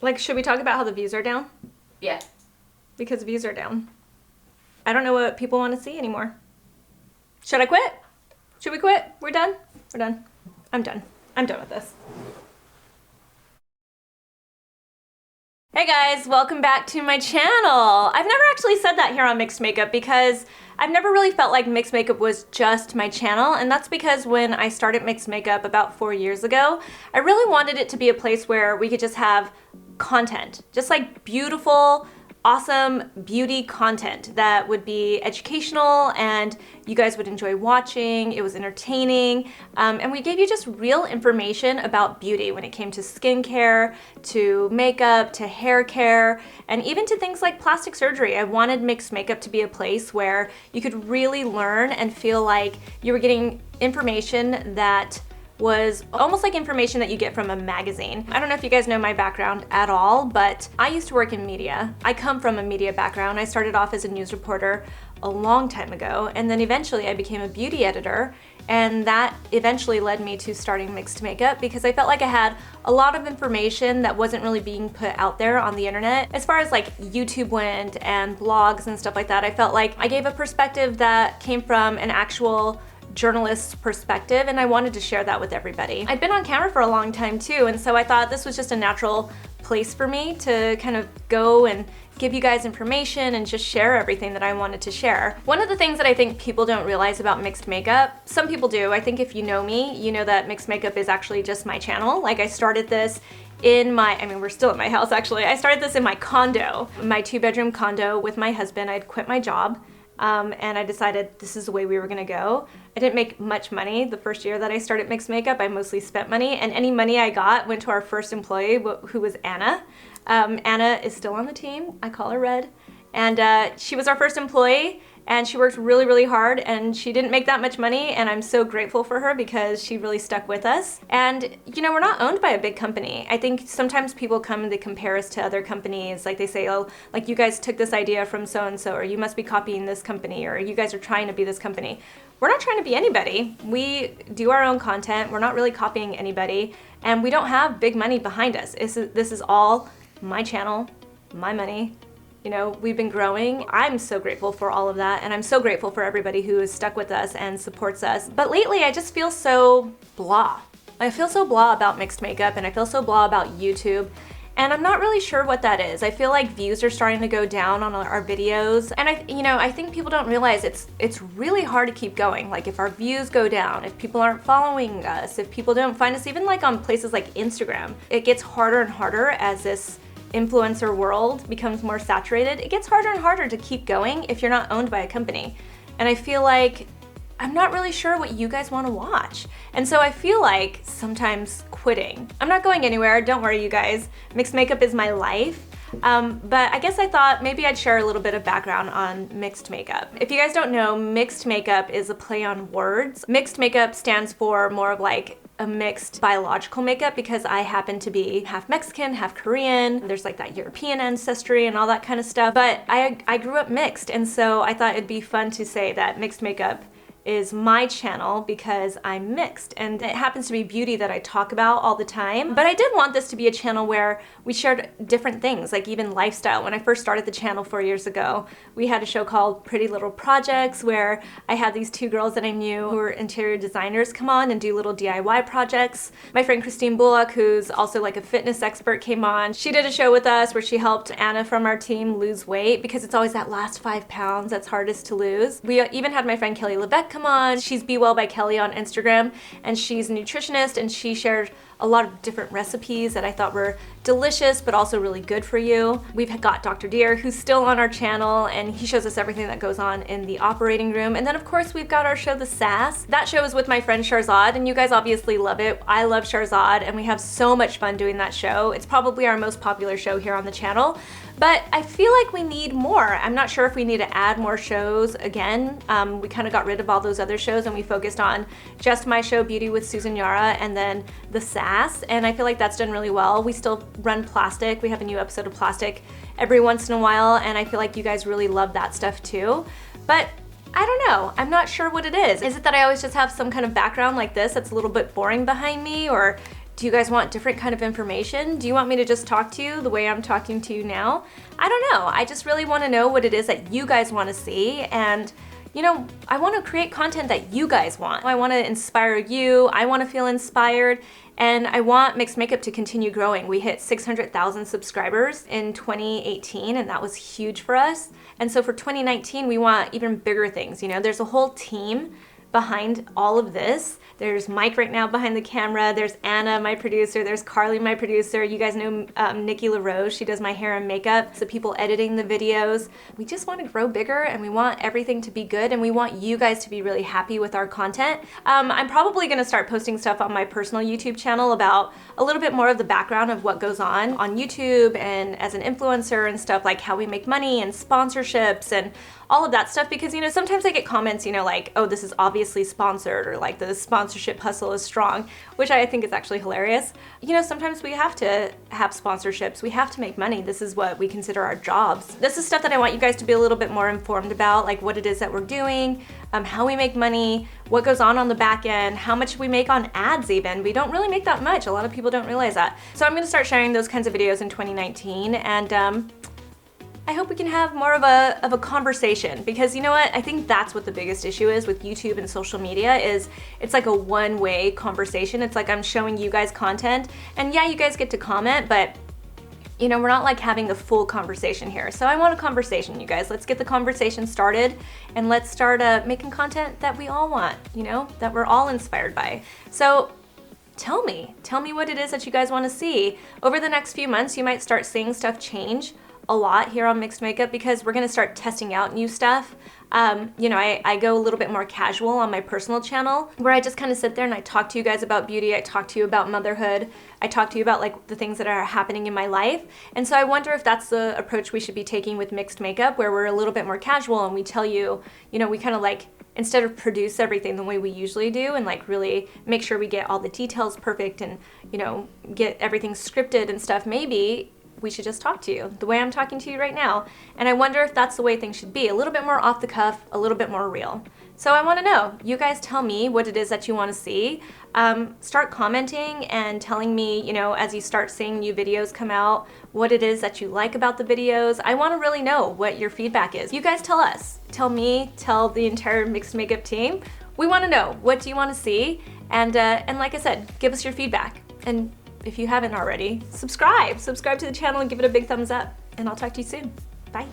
Like, should we talk about how the views are down? Yeah. Because views are down. I don't know what people want to see anymore. Should I quit? Should we quit? We're done? We're done. I'm done. I'm done with this. Hey guys, welcome back to my channel. I've never actually said that here on Mixed Makeup because I've never really felt like Mixed Makeup was just my channel, and that's because when I started Mixed Makeup about 4 years ago, I really wanted it to be a place where we could just have content, just like beautiful, awesome beauty content that would be educational and you guys would enjoy watching. It was entertaining, and we gave you just real information about beauty when it came to skincare, to makeup, to hair care, and even to things like plastic surgery. I wanted Mixed Makeup to be a place where you could really learn and feel like you were getting information that was almost like information that you get from a magazine. I don't know if you guys know my background at all, but I used to work in media. I come from a media background. I started off as a news reporter a long time ago, and then eventually I became a beauty editor, and that eventually led me to starting Mixed Makeup because I felt like I had a lot of information that wasn't really being put out there on the internet. As far as like YouTube went and blogs and stuff like that, I felt like I gave a perspective that came from an actual journalist's perspective, and I wanted to share that with everybody. I'd been on camera for a long time too, and so I thought this was just a natural place for me to kind of go and give you guys information and just share everything that I wanted to share. One of the things that I think people don't realize about Mixed Makeup, some people do, I think if you know me, you know that Mixed Makeup is actually just my channel. Like, I started this in my, we're still at my house actually. I started this in my condo, my 2-bedroom condo with my husband. I'd quit my job. And I decided this is the way we were gonna go. I didn't make much money the first year that I started Mixed Makeup. I mostly spent money, and any money I got went to our first employee, who was Anna. Anna is still on the team. I call her Red. And she was our first employee, and she worked really, really hard, and she didn't make that much money, and I'm so grateful for her because she really stuck with us. And you know, we're not owned by a big company. I think sometimes people come and they compare us to other companies. Like, they say, oh, like, you guys took this idea from so-and-so, or you must be copying this company, or you guys are trying to be this company. We're not trying to be anybody. We do our own content. We're not really copying anybody, and we don't have big money behind us. This is all my channel, my money. You know, we've been growing. I'm so grateful for all of that, and I'm so grateful for everybody who has stuck with us and supports us. But lately, I just feel so blah. I feel so blah about Mixed Makeup, and I feel so blah about YouTube, and I'm not really sure what that is. I feel like views are starting to go down on our videos, and I think people don't realize it's really hard to keep going. Like, if our views go down, if people aren't following us, if people don't find us, even like on places like Instagram, it gets harder and harder as this influencer world becomes more saturated. It gets harder and harder to keep going if you're not owned by a company. And I feel like I'm not really sure what you guys want to watch. And so I feel like sometimes quitting. I'm not going anywhere, don't worry you guys. Mixed Makeup is my life. But I guess I thought maybe I'd share a little bit of background on Mixed Makeup. If you guys don't know, Mixed Makeup is a play on words. Mixed Makeup stands for more of like a mixed biological makeup because I happen to be half Mexican, half Korean. There's like that European ancestry and all that kind of stuff. But I grew up mixed, and so I thought it'd be fun to say that Mixed Makeup is my channel because I'm mixed, and it happens to be beauty that I talk about all the time. But I did want this to be a channel where we shared different things, like even lifestyle. When I first started the channel 4 years ago, we had a show called Pretty Little Projects where I had these 2 girls that I knew who were interior designers come on and do little DIY projects. My friend Christine Bullock, who's also like a fitness expert, came on. She did a show with us where she helped Anna from our team lose weight because it's always that last 5 pounds that's hardest to lose. We even had my friend Kelly Lebec come on. She's Be Well by Kelly on Instagram, and she's a nutritionist, and she shared a lot of different recipes that I thought were delicious but also really good for you. We've got Dr. Deer, who's still on our channel, and he shows us everything that goes on in the operating room. And then of course we've got our show The Sass. That show is with my friend Sharzad, and you guys obviously love it. I love Sharzad, and we have so much fun doing that show. It's probably our most popular show here on the channel. But I feel like we need more. I'm not sure if we need to add more shows again. We kind of got rid of all those other shows and we focused on just my show, Beauty with Susan Yara, and then The Sass, and I feel like that's done really well. We still run Plastic. We have a new episode of Plastic every once in a while, and I feel like you guys really love that stuff too. But I don't know, I'm not sure what it is. Is it that I always just have some kind of background like this that's a little bit boring behind me, or Do you guys want different kind of information? Do you want me to just talk to you the way I'm talking to you now? I don't know. I just really want to know what it is that you guys want to see, and you know, I want to create content that you guys want. I want to inspire you, I want to feel inspired, and I want Mixed Makeup to continue growing. We hit 600,000 subscribers in 2018, and that was huge for us. And so for 2019, we want even bigger things. You know, there's a whole team behind all of this. There's Mike right now behind the camera. There's Anna, my producer. There's Carly, my producer. You guys know Nikki LaRose. She does my hair and makeup. The people editing the videos. We just want to grow bigger, and we want everything to be good, and we want you guys to be really happy with our content. I'm probably going to start posting stuff on my personal YouTube channel about a little bit more of the background of what goes on YouTube and as an influencer and stuff, like how we make money and sponsorships and all of that stuff, because you know, sometimes I get comments, you know, like, oh, this is obviously sponsored, or like the sponsorship hustle is strong, which I think is actually hilarious. You know, sometimes we have to have sponsorships, we have to make money. This is what we consider our jobs. This is stuff that I want you guys to be a little bit more informed about, like what it is that we're doing, how we make money, what goes on the back end, how much we make on ads even. We don't really make that much. A lot of people don't realize that. So I'm gonna start sharing those kinds of videos in 2019, and I hope we can have more of a conversation, because you know what? I think that's what the biggest issue is with YouTube and social media, is it's like a one-way conversation. It's like I'm showing you guys content, and yeah, you guys get to comment, but you know, we're not like having a full conversation here. So I want a conversation, you guys. Let's get the conversation started, and let's start making content that we all want, you know, that we're all inspired by. So tell me what it is that you guys want to see. Over the next few months, you might start seeing stuff change a lot here on Mixed Makeup, because we're gonna start testing out new stuff. You know, I go a little bit more casual on my personal channel, where I just kind of sit there and I talk to you guys about beauty, I talk to you about motherhood, I talk to you about like the things that are happening in my life. And so I wonder if that's the approach we should be taking with Mixed Makeup, where we're a little bit more casual and we tell you, you know, we kind of like, instead of produce everything the way we usually do and like really make sure we get all the details perfect and, you know, get everything scripted and stuff, maybe we should just talk to you the way I'm talking to you right now. And I wonder if that's the way things should be, a little bit more off the cuff, a little bit more real. So I want to know, you guys tell me what it is that you want to see. Start commenting and telling me, you know, as you start seeing new videos come out, what it is that you like about the videos. I want to really know what your feedback is. You guys tell us, tell me, tell the entire Mixed Makeup team. We want to know, what do you want to see? And like I said, give us your feedback. And if you haven't already, subscribe to the channel and give it a big thumbs up. And I'll talk to you soon. Bye.